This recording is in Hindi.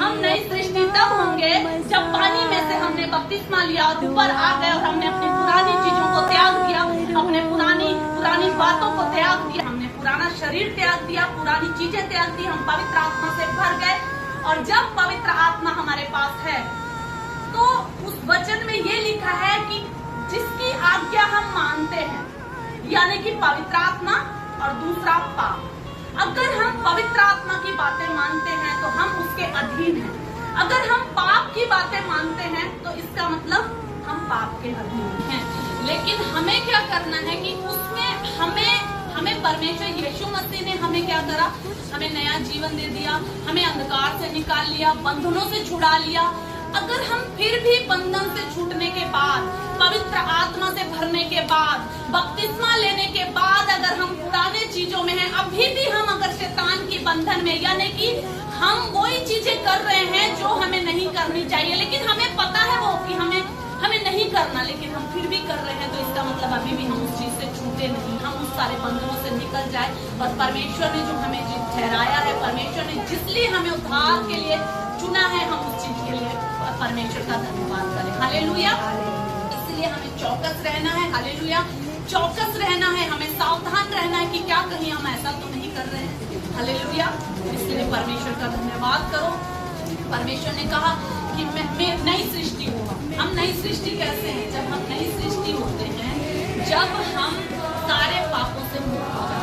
हम नई सृष्टि तब होंगे जब पानी में से हमने बपतिस्मा लिया और ऊपर आ गए और हमने अपनी पुरानी चीजों को त्याग दिया, अपने पुरानी बातों को त्याग दिया, हमने पुराना शरीर त्याग दिया, पुरानी चीजें त्याग दी, हम पवित्र आत्मा से भर गए। और जब पवित्र आत्मा हमारे पास है तो उस वचन में ये लिखा है कि जिसकी आज्ञा हम मानते हैं, यानी कि पवित्र आत्मा और दूसरा पाप। अगर हम पवित्र आत्मा की बातें मानते हैं तो हम उसके अधीन हैं। अगर हम पाप की बातें मानते हैं तो इसका मतलब हम पाप के अधीन हैं। लेकिन हमें क्या करना है कि उसमें हमें परमेश्वर यीशु मसीह ने हमें क्या करा, हमें नया जीवन दे दिया, हमें अंधकार से निकाल लिया, बंधनों से छुड़ा लिया। अगर हम फिर भी बंधन से छूटने के बाद, पवित्र आत्मा से भरने के बाद, बपतिस्मा लेने के बाद अगर हम पुराने चीजों में हैं, अभी भी हम अगर शैतान की बंधन में, यानी कि हम वही चीजें कर रहे हैं जो हमें नहीं करनी चाहिए, लेकिन हमें पता है वो कि हमें नहीं करना, लेकिन हम फिर भी कर रहे हैं, तो इसका मतलब अभी भी हम उस चीज से छूटे नहीं, हम उस सारे बंधनों से निकल जाए। और परमेश्वर ने जो हमें ठहराया है, परमेश्वर ने जिसलिए हमें उद्धार के लिए चुना है, हम उस चीज के लिए परमेश्वर का धन्यवाद करें। हालेलुया। इसलिए हमें चौकस रहना है। हालेलुया। चौकस रहना है, हमें सावधान रहना है कि क्या कहीं हम ऐसा तो नहीं कर रहे हैं। हालेलुया। इसलिए परमेश्वर का धन्यवाद करो। परमेश्वर ने कहा कि मैं नई सृष्टि हूँ। हम नई सृष्टि कैसे हैं? जब हम नई सृष्टि होते हैं, जब हम सारे पापों से मुक्त हो जाते हैं।